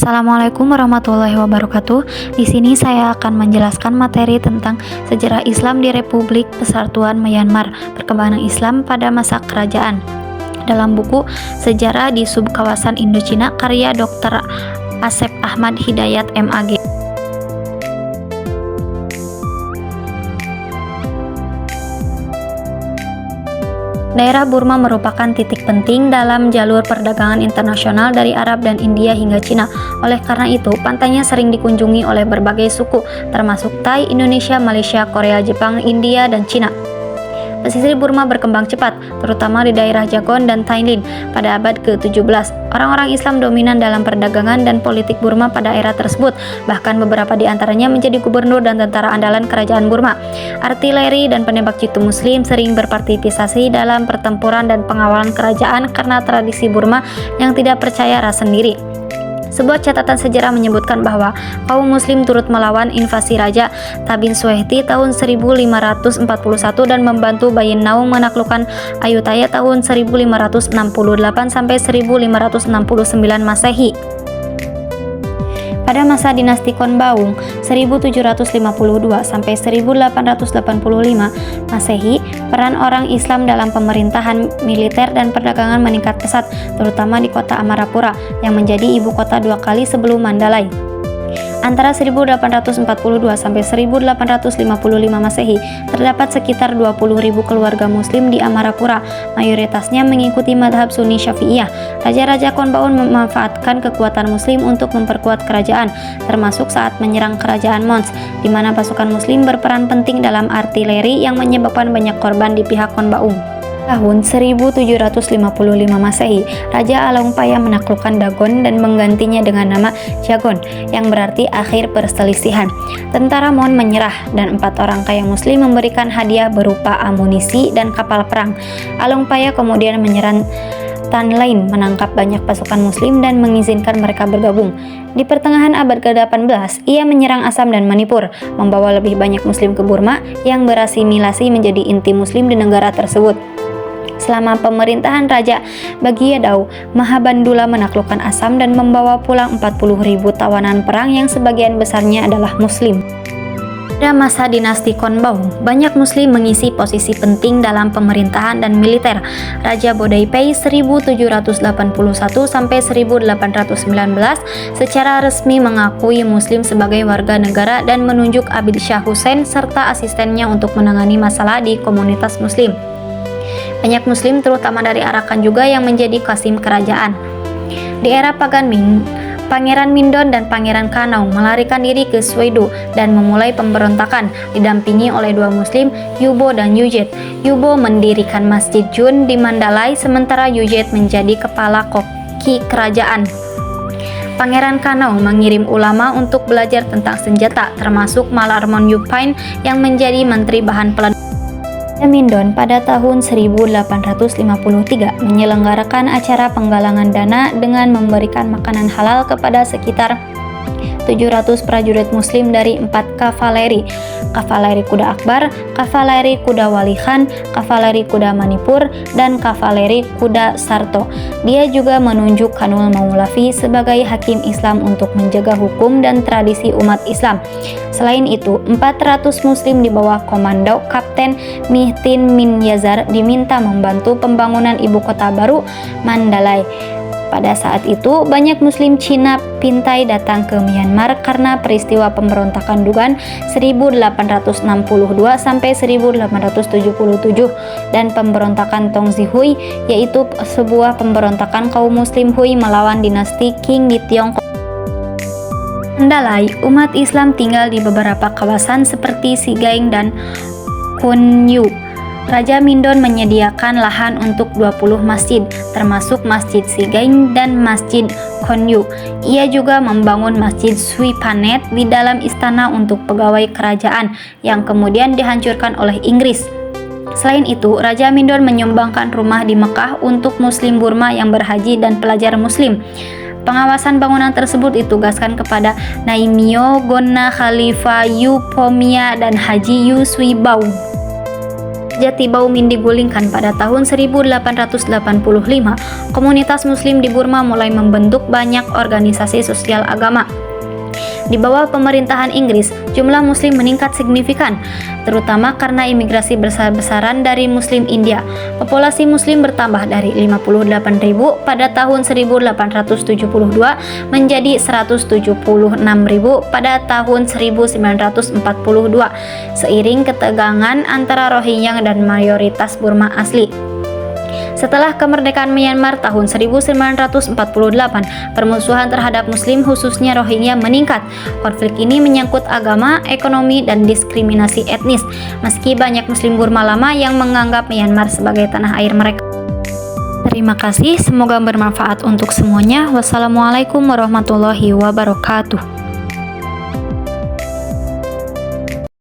Assalamualaikum warahmatullahi wabarakatuh. Di sini saya akan menjelaskan materi tentang sejarah Islam di Republik Persatuan Myanmar, perkembangan Islam pada masa kerajaan. Dalam buku Sejarah di Subkawasan Indochina karya Dr. Asep Ahmad Hidayat MAG. Daerah Burma merupakan titik penting dalam jalur perdagangan internasional dari Arab dan India hingga Cina. Oleh karena itu, pantainya sering dikunjungi oleh berbagai suku, termasuk Thai, Indonesia, Malaysia, Korea, Jepang, India, dan Cina. Pesisir Burma berkembang cepat, terutama di daerah Yangon dan Thailand pada abad ke-17. Orang-orang Islam dominan dalam perdagangan dan politik Burma pada era tersebut, bahkan beberapa di antaranya menjadi gubernur dan tentara andalan kerajaan Burma. Artileri dan penembak jitu Muslim sering berpartisipasi dalam pertempuran dan pengawalan kerajaan karena tradisi Burma yang tidak percaya ras sendiri. Sebuah catatan sejarah menyebutkan bahwa kaum muslim turut melawan invasi Raja Tabin Suheti tahun 1541 dan membantu Bayin Naung menaklukkan Ayutthaya tahun 1568 sampai 1569 Masehi. Pada masa dinasti Konbaung 1752 sampai 1885 Masehi, peran orang Islam dalam pemerintahan, militer, dan perdagangan meningkat pesat, terutama di kota Amarapura yang menjadi ibu kota dua kali sebelum Mandalay. Antara 1842 sampai 1855 Masehi, terdapat sekitar 20.000 keluarga muslim di Amarapura, mayoritasnya mengikuti madhab Sunni Syafi'iyah. Raja-raja Konbaun memanfaatkan kekuatan muslim untuk memperkuat kerajaan, termasuk saat menyerang kerajaan Mons, di mana pasukan muslim berperan penting dalam artileri yang menyebabkan banyak korban di pihak Konbaun. Tahun 1755 Masehi, Raja Alongpaya menaklukkan Dagon dan menggantinya dengan nama Jagon, yang berarti akhir perselisihan. Tentara Mon menyerah dan 4 orang kaya muslim memberikan hadiah berupa amunisi dan kapal perang. Alongpaya kemudian menyerang Tanlain, menangkap banyak pasukan muslim dan mengizinkan mereka bergabung. Di pertengahan abad ke-18, ia menyerang Assam dan Manipur, membawa lebih banyak muslim ke Burma yang berasimilasi menjadi inti muslim di negara tersebut. Selama pemerintahan Raja Bagiadau, Mahabandula menaklukkan Assam dan membawa pulang 40.000 tawanan perang yang sebagian besarnya adalah muslim. Pada masa dinasti Konbaung, banyak muslim mengisi posisi penting dalam pemerintahan dan militer. Raja Bodaipei 1781 sampai 1819 secara resmi mengakui muslim sebagai warga negara dan menunjuk Abid Shah Hussein serta asistennya untuk menangani masalah di komunitas muslim. Banyak muslim terutama dari Arakan juga yang menjadi qasim kerajaan. Di era Pagan Ming, Pangeran Mindon dan Pangeran Kanaung melarikan diri ke Swedo dan memulai pemberontakan didampingi oleh 2 muslim, Yubo dan Yujet. Yubo mendirikan Masjid Jun di Mandalay sementara Yujet menjadi kepala koki kerajaan. Pangeran Kanaung mengirim ulama untuk belajar tentang senjata, termasuk Malarmon Yupain yang menjadi menteri bahan peledak. Mindon pada tahun 1853 menyelenggarakan acara penggalangan dana dengan memberikan makanan halal kepada sekitar 700 prajurit muslim dari 4 kavaleri kuda Akbar, kavaleri kuda Wali Khan, kavaleri kuda Manipur, dan kavaleri kuda Sarto. Dia juga menunjuk Khanul Maulavi sebagai hakim Islam untuk menjaga hukum dan tradisi umat Islam. Selain itu, 400 muslim di bawah komando Kapten Mihtin Minyazar diminta membantu pembangunan ibu kota baru, Mandalay. Pada saat itu, banyak muslim Cina pintai datang ke Myanmar karena peristiwa pemberontakan Dugan 1862 sampai 1877 dan pemberontakan Tongzi Hui, yaitu sebuah pemberontakan kaum muslim Hui melawan dinasti Qing di Tiongkok. Mandalay, umat Islam tinggal di beberapa kawasan seperti Sigaing dan Konyu. Raja Mindon menyediakan lahan untuk 20 masjid, termasuk Masjid Sigaing dan Masjid Konyu. Ia juga membangun Masjid Sui Panet di dalam istana untuk pegawai kerajaan, yang kemudian dihancurkan oleh Inggris. Selain itu, Raja Mindon menyumbangkan rumah di Mekah untuk Muslim Burma yang berhaji dan pelajar Muslim. Pengawasan bangunan tersebut ditugaskan kepada Naimyo Gonna Khalifa Yu Pomia dan Haji Yu Sui Bau. Jati Bau Min digulingkan pada tahun 1885, komunitas Muslim di Burma mulai membentuk banyak organisasi sosial agama. Di bawah pemerintahan Inggris, jumlah Muslim meningkat signifikan, terutama karena imigrasi besar-besaran dari Muslim India. Populasi Muslim bertambah dari 58.000 pada tahun 1872 menjadi 176.000 pada tahun 1942, seiring ketegangan antara Rohingya dan mayoritas Burma asli. Setelah kemerdekaan Myanmar tahun 1948, permusuhan terhadap Muslim khususnya Rohingya meningkat. Konflik ini menyangkut agama, ekonomi, dan diskriminasi etnis, meski banyak Muslim Burma lama yang menganggap Myanmar sebagai tanah air mereka. Terima kasih, semoga bermanfaat untuk semuanya. Wassalamualaikum warahmatullahi wabarakatuh.